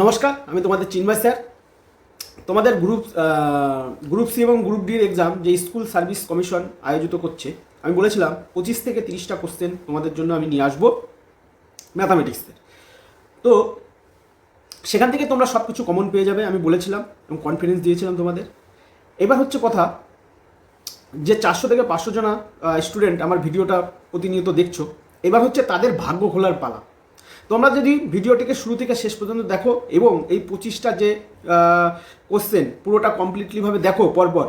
নমস্কার, আমি তোমাদের চিন্ময় স্যার। তোমাদের গ্রুপ সি এবং গ্রুপ ডির এক্সাম যে স্কুল সার্ভিস কমিশন আয়োজিত করছে, আমি বলেছিলাম 25 থেকে 30টা কোশ্চেন তোমাদের জন্য আমি নিয়ে আসবো ম্যাথামেটিক্সের। তো সেখান থেকে তোমরা সব কিছু কমন পেয়ে যাবে, আমি বলেছিলাম এবং কনফিডেন্স দিয়েছিলাম তোমাদের। এবার হচ্ছে কথা যে 400 থেকে 500 জনা স্টুডেন্ট আমার ভিডিওটা প্রতিনিয়ত দেখছো, এবার হচ্ছে তাদের ভাগ্য খোলার পালা। তোমরা যদি ভিডিওটিকে শুরু থেকে শেষ পর্যন্ত দেখো এবং এই 25টা যে কোশ্চেন পুরোটা কমপ্লিটলিভাবে দেখো পরপর,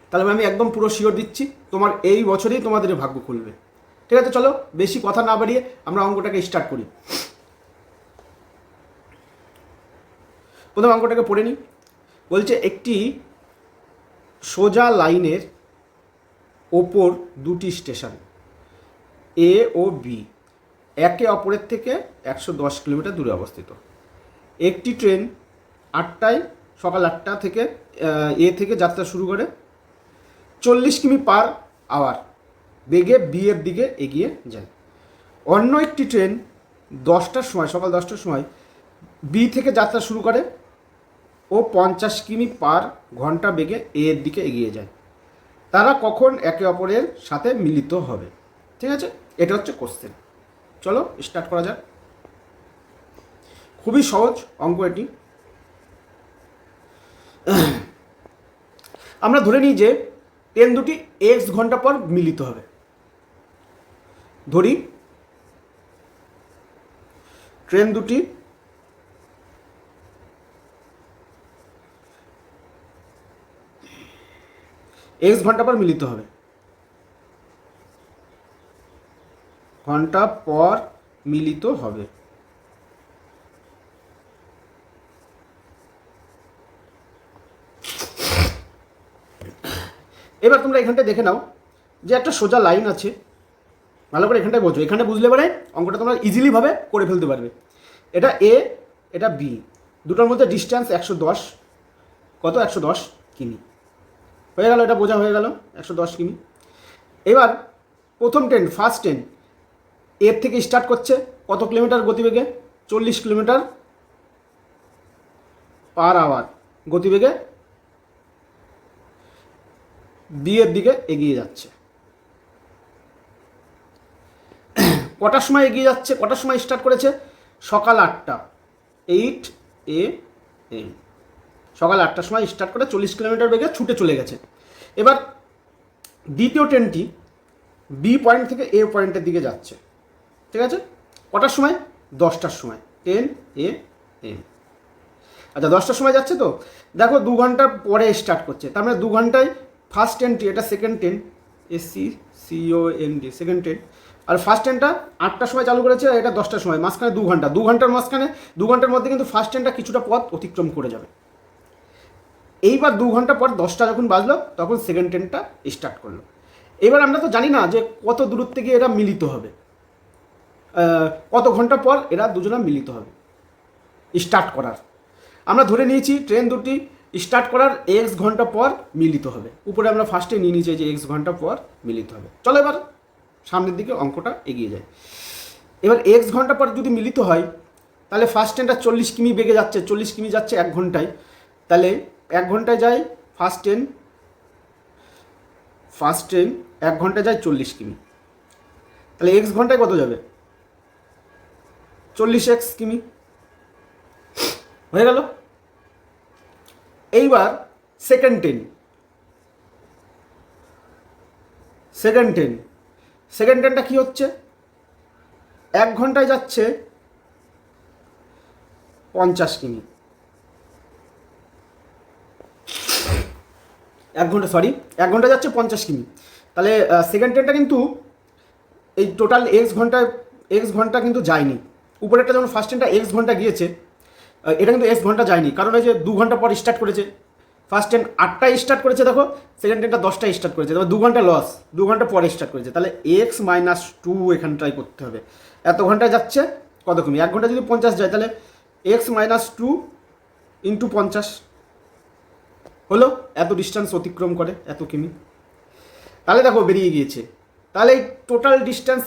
তাহলে আমি একদম পুরো শিওর দিচ্ছি তোমার এই বছরেই তোমাদের ভাগ্য খুলবে। ঠিক আছে, চলো বেশি কথা না বাড়িয়ে আমরা অঙ্কটাকে স্টার্ট করি। প্রথম অঙ্কটাকে পড়ে নিই। বলছে একটি সোজা লাইনের ওপর দুটি স্টেশন এ ও বি একে অপরের থেকে 110 কিলোমিটার দূরে অবস্থিত। একটি ট্রেন সকাল 8টা থেকে এ থেকে যাত্রা শুরু করে 40 কিমি পার আওয়ার বেগে বি এর দিকে এগিয়ে যায়। অন্য একটি ট্রেন 10টার সময়, সকাল 10টার সময় বি থেকে যাত্রা শুরু করে ও 50 কিমি পার ঘন্টা বেগে এ এর দিকে এগিয়ে যায়। তারা কখন একে অপরের সাথে মিলিত হবে? ঠিক আছে, এটা হচ্ছে কোশ্চেন। চলো স্টার্ট করা যাক। খুবই সহজ অঙ্ক এটি। আমরা ধরে নিই যে ট্রেন দুটি x ঘন্টা পর মিলিত হবে। ধরি ট্রেন দুটি x ঘন্টা পর মিলিত হবে। ঘন্টা পর মিলিত হবে। এবার তোমরা এখানটায় দেখে নাও যে একটা সোজা লাইন আছে। ভালো করে এখানটায় বোঝো, এখানে বুঝলে পরে অঙ্কটা তোমরা ইজিলিভাবে করে ফেলতে পারবে। এটা এ, এটা বি, দুটোর মধ্যে ডিস্টেন্স 110, কত? 110 কিমি হয়ে গেল। এটা বোঝা হয়ে গেল 110 কিমি। এবার প্রথম ট্রেন, ফার্স্ট ট্রেন এর থেকে স্টার্ট করছে কত কিলোমিটার গতিবেগে? 40 কিলোমিটার পার আওয়ার গতিবেগে বি এর দিকে এগিয়ে যাচ্ছে। কটার সময় এগিয়ে যাচ্ছে? কটার সময় স্টার্ট করেছে? সকাল 8টা, 8 AM। সকাল 8টার সময় স্টার্ট করে 40 কিলোমিটার বেগে ছুটে চলে গেছে। এবার দ্বিতীয় ট্রেনটি বি পয়েন্ট থেকে এ পয়েন্টের দিকে যাচ্ছে। ঠিক আছে, কটার সময়? 10টার সময়, 10 AM। আচ্ছা, 10টার সময় যাচ্ছে। তো দেখো 2 ঘন্টা পরে স্টার্ট করছে, তার মানে 2 ঘন্টায় ফার্স্ট ট্রেনটি, এটা second train, SCCOND, second train. আর ফার্স্ট ট্রেনটা 8টার সময় চালু করেছে, এটা 10টার সময়, মাঝখানে 2 ঘন্টা। 2 ঘন্টার মাঝখানে, 2 ঘন্টার মধ্যে কিন্তু ফার্স্ট ট্রেনটা কিছুটা পথ অতিক্রম করে যাবে। এইবার 2 ঘন্টা পর 10টা যখন বাজলো তখন সেকেন্ড ট্রেনটা স্টার্ট করলো। এবার আমরা তো জানি না যে কত দূরত্বে গিয়ে এরা মিলিত হবে, কত ঘন্টা পর এরা দুজনা মিলিত হবে স্টার্ট করার। আমরা ধরে নিয়েছি ট্রেন দুটি স্টার্ট করার x ঘন্টা পর মিলিত হবে। উপরে আমরা ফার্স্টে নিয়ে নিয়েছি যে x ঘন্টা পর মিলিত হবে। চলো এবার সামনের দিকে অঙ্কটা এগিয়ে যায়। এবার x ঘন্টা পর যদি মিলিত হয়, তাহলে ফার্স্ট ট্রেনটা 40 কিমি বেগে যাচ্ছে, 40 কিমি যাচ্ছে 1 ঘন্টায়। তাহলে 1 ঘন্টায় যায় ফার্স্ট ট্রেন 1 ঘন্টায় যায় 40 কিমি। তাহলে x ঘন্টায় কত যাবে? 40x কিমি হয়ে গেল। এইবার সেকেন্ড ট্রেনটা কি হচ্ছে? 1 ঘন্টায় যাচ্ছে 50 কিমি। 1 ঘন্টা যাচ্ছে 50 কিমি। তাহলে সেকেন্ড ট্রেনটা কিন্তু এই টোটাল x ঘন্টা কিন্তু যায়নি। উপরেরটা যেমন ফার্স্ট ট্রেনটা x ঘন্টা গিয়েছে, এটা কিন্তু x ঘন্টা যায়নি, কারণ এই যে 2 ঘন্টা পর স্টার্ট করেছে। ফার্স্ট ট্রেন 8টায় স্টার্ট করেছে, দেখো সেকেন্ড ট্রেনটা 10টায় স্টার্ট করেছে, তবে 2 ঘন্টা লস, 2 ঘন্টা পরে স্টার্ট করেছে। তাহলে x - 2 এখানটায় করতে হবে। এত ঘন্টায় যাচ্ছে কত কিমি? 1 ঘন্টা যদি 50 যায়, তাহলে x - 2 × 50 হলো। এত ডিস্টেন্স অতিক্রম করে, এত কিমি। তাহলে দেখো বেরিয়ে গিয়েছে তাহলে এই টোটাল ডিস্টেন্স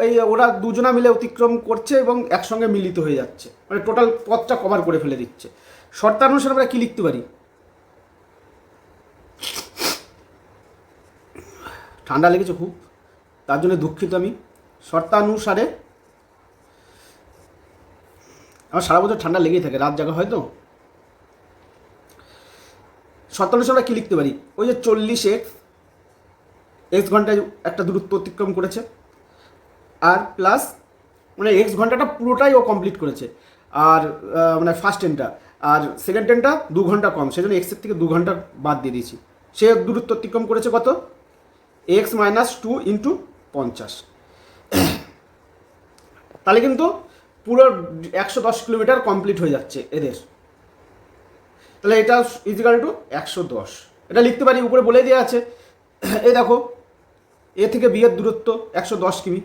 এই ওরা দুজনা মিলে অতিক্রম করছে এবং একসঙ্গে মিলিত হয়ে যাচ্ছে, মানে টোটাল পথটা কভার করে ফেলে দিচ্ছে। শর্তানুসারে আমরা কী লিখতে পারি? ঠান্ডা লেগেছে খুব, তার জন্য দুঃখিত আমি। শর্তানুসারে আমার সারা বছর ঠান্ডা লেগেই থাকে, রাত জাগা হয় তো। শর্তানুসারে আমরা কী লিখতে পারি? ওই যে 40x ঘন্টায় একটা দূরত্ব অতিক্রম করেছে, আর প্লাস মানে এক্স ঘন্টাটা পুরোটাই ও কমপ্লিট করেছে, আর মানে ফার্স্ট ট্রেনটা, আর সেকেন্ড ট্রেনটা 2 ঘন্টা কম, সেজন্য এক্সের থেকে 2 ঘন্টা বাদ দিয়ে দিয়েছি। সে দূরত্ব অতিক্রম করেছে কত? x - 2 × 50। তাহলে কিন্তু পুরো 110 কিলোমিটার কমপ্লিট হয়ে যাচ্ছে এদের। তাহলে এটা ইজিক্যাল টু 110, এটা লিখতে পারি, উপরে বলে দেওয়া আছে। এই দেখো, এ থেকে বি এর দূরত্ব 110 কিমি।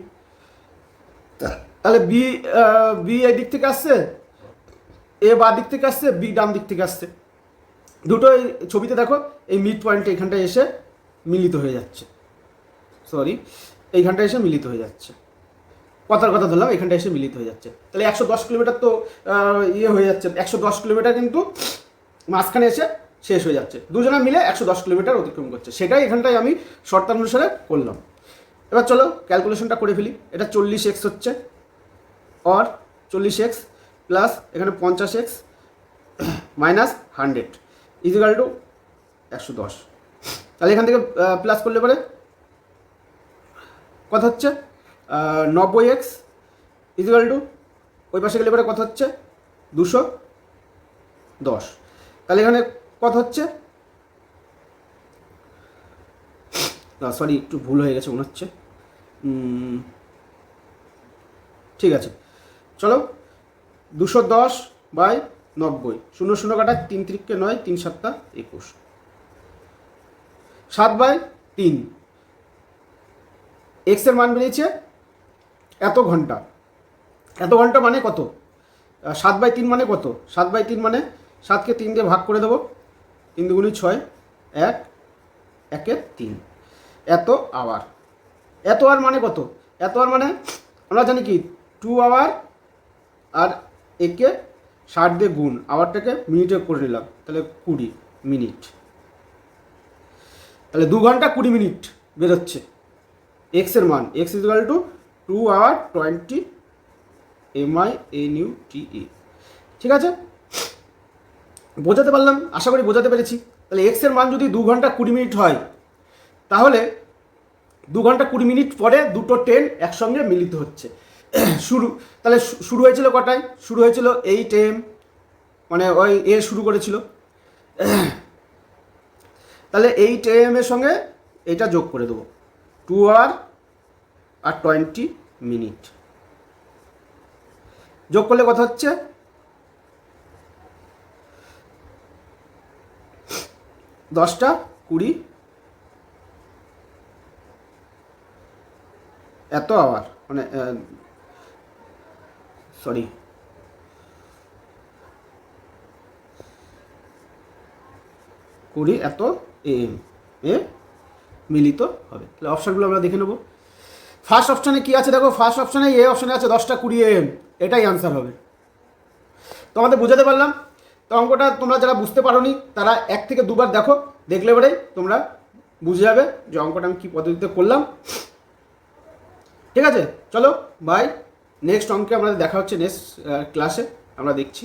তাহলে বি এই দিক থেকে আসছে, এ বা দিক থেকে আসছে, বি ডান দিক থেকে আসছে। দুটোই ছবিতে দেখো, এই মিড পয়েন্টে এখানটায় এসে মিলিত হয়ে যাচ্ছে, সরি এইখানটায় এসে মিলিত হয়ে যাচ্ছে, কথার কথা ধরলাম, এখানটায় এসে মিলিত হয়ে যাচ্ছে। তাহলে 110 কিলোমিটার তো ইয়ে হয়ে যাচ্ছে, 110 কিলোমিটার কিন্তু মাঝখানে এসে শেষ হয়ে যাচ্ছে, দুজনে মিলে 110 কিলোমিটার অতিক্রম করছে। সেটাই এখানটায় আমি শর্তানুসারে করলাম। এবার চলো ক্যালকুলেশনটা করে ফেলি। এটা 40x হচ্ছে, और 40x প্লাস এখানে 50x মাইনাস 100 ইজিক্যাল টু 110। তাহলে এখান থেকে প্লাস করলে পরে কত হচ্ছে? 90x ইজিক্যাল টু ওই পাশে গেলে পরে কত হচ্ছে? 210। তাহলে এখানে কত হচ্ছে? সরি একটু ভুল হয়ে গেছে মনে হচ্ছে। ঠিক আছে, চলো 210/90, 0 0 কাটা, 3 3 9, 3 7 21, 7/3। এক্স এর মান বেরিয়েছে এত ঘন্টা। এত ঘন্টা মানে কত? 7/3 মানে কত? 7/3 মানে 7কে 3 দিয়ে ভাগ করে দেবো, 3 2 6, 1 1 3, এত আওয়ার। এত আওয়ার মানে কত? এত আওয়ার মানে আমরা জানি কি 2 আওয়ার, আর একে 60 দিয়ে গুণ, আওয়ারটাকে মিনিটে করে নিলাম, তাহলে 20 মিনিট। তাহলে 2 ঘন্টা 20 মিনিট বেরোচ্ছে এক্স এর মান। X equal to 2 hour 20 minute। ঠিক আছে, বোঝাতে পারলাম? আশা করি বোঝাতে পেরেছি। তাহলে এক্স এর মান যদি 2 ঘন্টা 20 মিনিট হয়, তাহলে 2 ঘন্টা 20 মিনিট পরে দুটো ট্রেন একসঙ্গে মিলিত হচ্ছে। তাহলে শুরু হয়েছিল কটায়? শুরু হয়েছিল 8 AM, মানে ওই এ শুরু করেছিল। তাহলে 8 AM এর সঙ্গে এটা যোগ করে দেবো, 2 আওয়ার আর 20 মিনিট যোগ করলে কত হচ্ছে? 10টা 20 এত আওয়ার, মানে সরি 20 এত AM এ মিলিত হবে। তাহলে অপশানগুলো আমরা দেখে নেব। ফার্স্ট অপশানে কী আছে দেখো, ফার্স্ট অপশানে এ অপশানে আছে 10টা 20 AM, এটাই আনসার হবে। তোমাদের বোঝাতে পারলাম? তো অঙ্কটা তোমরা যারা বুঝতে পারোনি তারা 1 থেকে 2 বার দেখো, দেখলে পরেই তোমরা বুঝে যাবে যে অঙ্কটা আমি কী পদ্ধতিতে করলাম। ঠিক আছে, চলো বাই। নেক্সট অঙ্কে আমাদের দেখা হচ্ছে নেক্সট ক্লাসে, আমরা দেখছি।